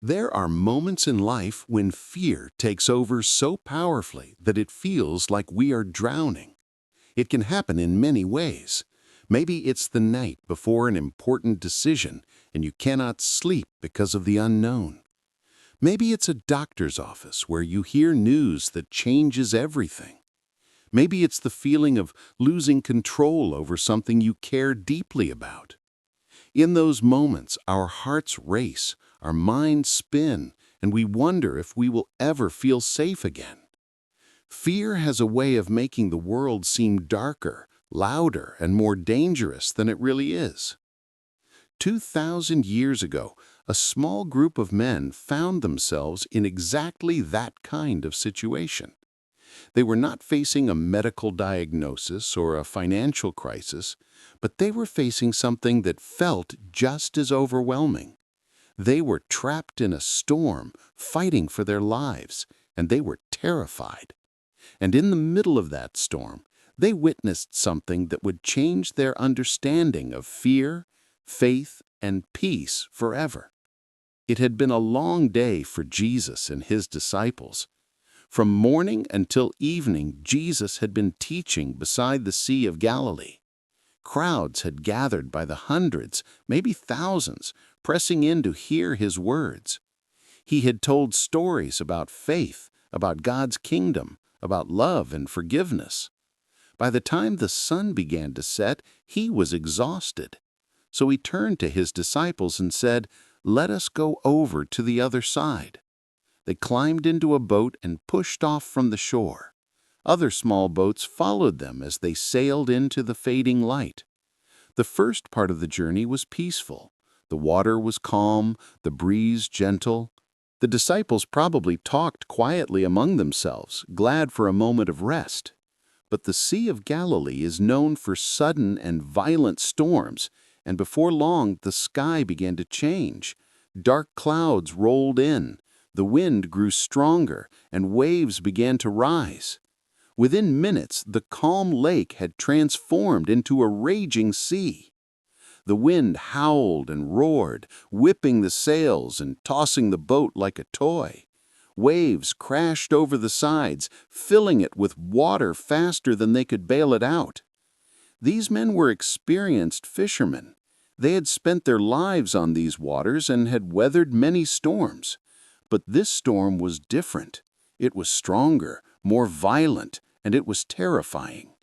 There are moments in life when fear takes over so powerfully that it feels like we are drowning. It can happen in many ways. Maybe it's the night before an important decision and you cannot sleep because of the unknown. Maybe it's a doctor's office where you hear news that changes everything. Maybe it's the feeling of losing control over something you care deeply about. In those moments, our hearts race, our minds spin, and we wonder if we will ever feel safe again. Fear has a way of making the world seem darker, louder, and more dangerous than it really is. 2,000 years ago, a small group of men found themselves in exactly that kind of situation. They were not facing a medical diagnosis or a financial crisis, but they were facing something that felt just as overwhelming. They were trapped in a storm, fighting for their lives, and they were terrified. And in the middle of that storm, they witnessed something that would change their understanding of fear, faith, and peace forever. It had been a long day for Jesus and his disciples. From morning until evening, Jesus had been teaching beside the Sea of Galilee. Crowds had gathered by the hundreds, maybe thousands, pressing in to hear his words. He had told stories about faith, about God's kingdom, about love and forgiveness. By the time the sun began to set, he was exhausted. So he turned to his disciples and said, "Let us go over to the other side." They climbed into a boat and pushed off from the shore. Other small boats followed them as they sailed into the fading light. The first part of the journey was peaceful. The water was calm, the breeze gentle. The disciples probably talked quietly among themselves, glad for a moment of rest. But the Sea of Galilee is known for sudden and violent storms, and before long the sky began to change. Dark clouds rolled in. The wind grew stronger, and waves began to rise. Within minutes, the calm lake had transformed into a raging sea. The wind howled and roared, whipping the sails and tossing the boat like a toy. Waves crashed over the sides, filling it with water faster than they could bail it out. These men were experienced fishermen. They had spent their lives on these waters and had weathered many storms. But this storm was different. It was stronger, more violent, and it was terrifying.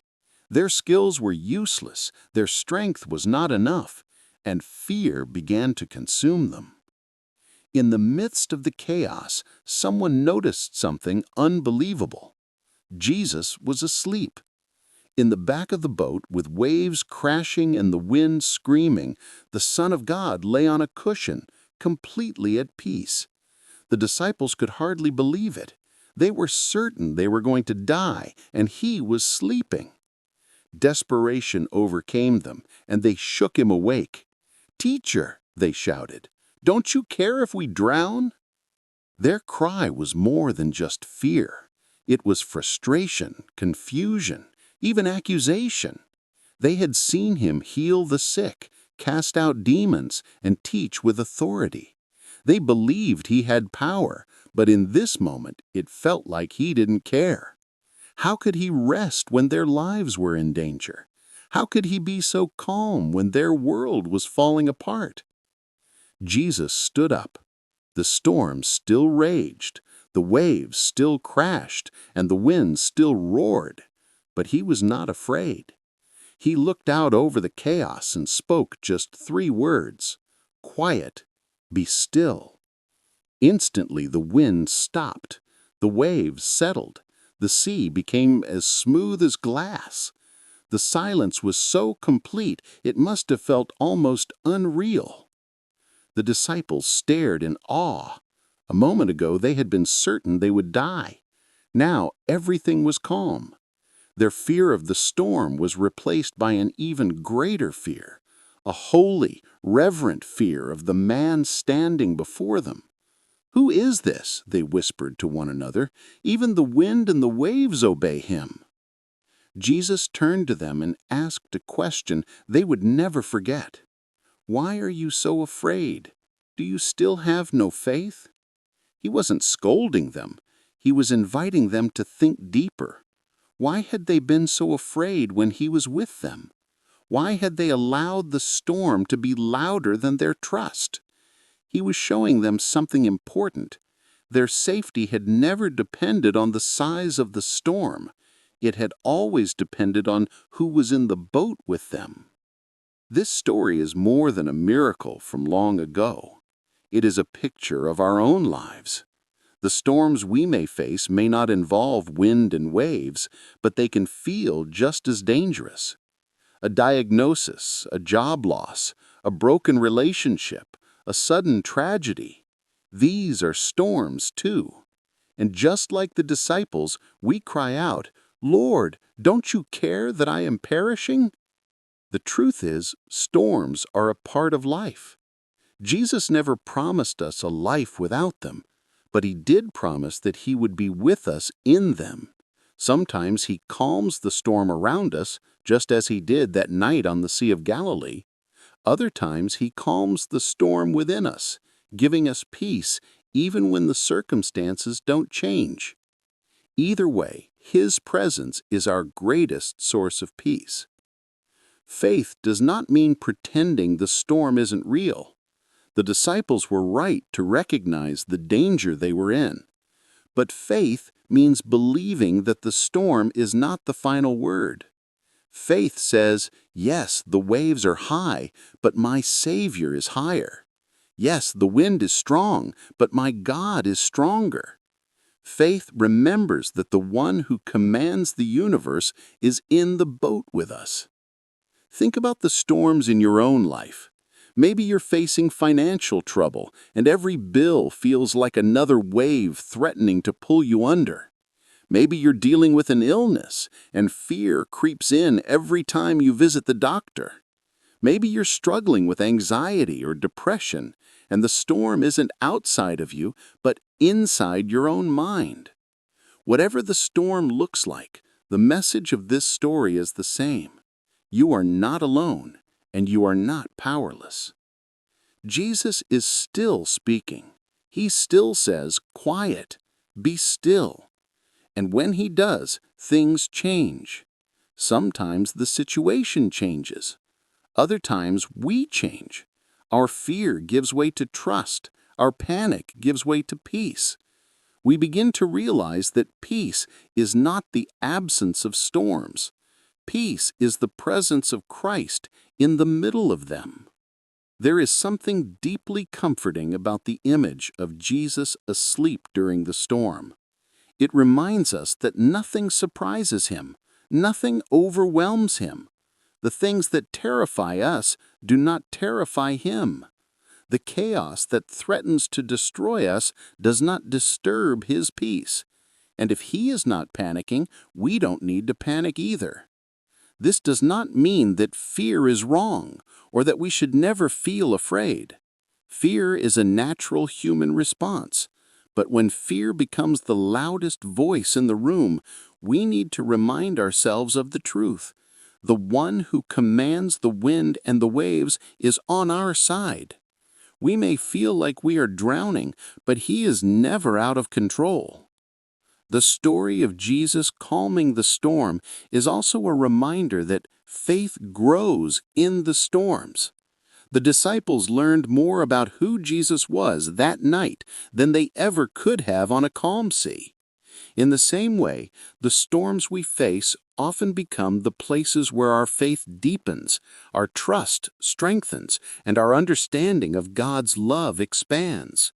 Their skills were useless, their strength was not enough, and fear began to consume them. In the midst of the chaos, someone noticed something unbelievable. Jesus was asleep. In the back of the boat, with waves crashing and the wind screaming, the Son of God lay on a cushion, completely at peace. The disciples could hardly believe it. They were certain they were going to die, and he was sleeping. Desperation overcame them, and they shook him awake. "Teacher," they shouted, "don't you care if we drown?" Their cry was more than just fear. It was frustration, confusion, even accusation. They had seen him heal the sick, cast out demons, and teach with authority. They believed he had power, but in this moment it felt like he didn't care. How could he rest when their lives were in danger? How could he be so calm when their world was falling apart? Jesus stood up. The storm still raged, the waves still crashed, and the wind still roared. But he was not afraid. He looked out over the chaos and spoke just 3 words: "Quiet, be still." Instantly the wind stopped. The waves settled. The sea became as smooth as glass. The silence was so complete it must have felt almost unreal. The disciples stared in awe. A moment ago they had been certain they would die. Now everything was calm. Their fear of the storm was replaced by an even greater fear, a holy, reverent fear of the man standing before them. "Who is this?" they whispered to one another. "Even the wind and the waves obey him." Jesus turned to them and asked a question they would never forget. "Why are you so afraid? Do you still have no faith? He wasn't scolding them. He was inviting them to think deeper. Why had they been so afraid when he was with them? Why had they allowed the storm to be louder than their trust? He was showing them something important. Their safety had never depended on the size of the storm. It had always depended on who was in the boat with them. This story is more than a miracle from long ago. It is a picture of our own lives. The storms we may face may not involve wind and waves, but they can feel just as dangerous. A diagnosis, a job loss, a broken relationship, a sudden tragedy. These are storms too. And just like the disciples, we cry out, "Lord, don't you care that I am perishing?" The truth is, storms are a part of life. Jesus never promised us a life without them, but he did promise that he would be with us in them. Sometimes he calms the storm around us, just as he did that night on the Sea of Galilee. Other times he calms the storm within us, giving us peace even when the circumstances don't change. Either way, his presence is our greatest source of peace. Faith does not mean pretending the storm isn't real. The disciples were right to recognize the danger they were in. But faith means believing that the storm is not the final word. Faith says, yes, the waves are high, but my Savior is higher. Yes, the wind is strong, but my God is stronger. Faith remembers that the one who commands the universe is in the boat with us. Think about the storms in your own life. Maybe you're facing financial trouble, and every bill feels like another wave threatening to pull you under. Maybe you're dealing with an illness, and fear creeps in every time you visit the doctor. Maybe you're struggling with anxiety or depression, and the storm isn't outside of you, but inside your own mind. Whatever the storm looks like, the message of this story is the same. You are not alone, and you are not powerless. Jesus is still speaking. He still says, "Quiet, be still." And when he does, things change. Sometimes the situation changes. Other times we change. Our fear gives way to trust. Our panic gives way to peace. We begin to realize that peace is not the absence of storms. Peace is the presence of Christ in the middle of them. There is something deeply comforting about the image of Jesus asleep during the storm. It reminds us that nothing surprises him, nothing overwhelms him. The things that terrify us do not terrify him. The chaos that threatens to destroy us does not disturb his peace. And if he is not panicking, we don't need to panic either. This does not mean that fear is wrong or that we should never feel afraid. Fear is a natural human response. But when fear becomes the loudest voice in the room, we need to remind ourselves of the truth. The one who commands the wind and the waves is on our side. We may feel like we are drowning, but he is never out of control. The story of Jesus calming the storm is also a reminder that faith grows in the storms. The disciples learned more about who Jesus was that night than they ever could have on a calm sea. In the same way, the storms we face often become the places where our faith deepens, our trust strengthens, and our understanding of God's love expands.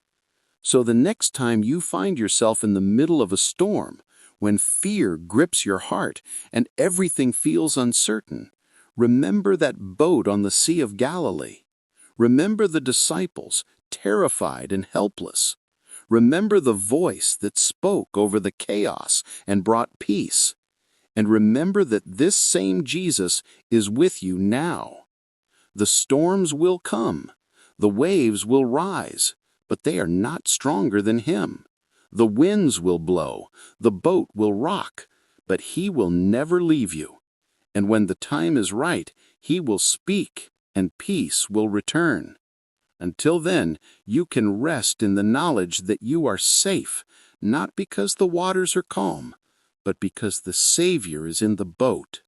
So the next time you find yourself in the middle of a storm, when fear grips your heart and everything feels uncertain, remember that boat on the Sea of Galilee. Remember the disciples, terrified and helpless. Remember the voice that spoke over the chaos and brought peace. And remember that this same Jesus is with you now. The storms will come, the waves will rise, but they are not stronger than him. The winds will blow, the boat will rock, but he will never leave you. And when the time is right, he will speak, and peace will return. Until then, you can rest in the knowledge that you are safe, not because the waters are calm, but because the Savior is in the boat.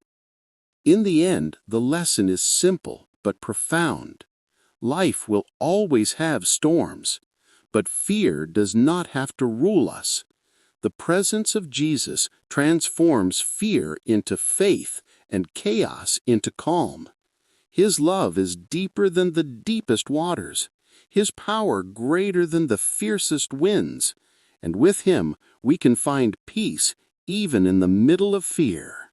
In the end, the lesson is simple but profound. Life will always have storms, but fear does not have to rule us. The presence of Jesus transforms fear into faith and chaos into calm. His love is deeper than the deepest waters, His power greater than the fiercest winds, and with Him we can find peace even in the middle of fear.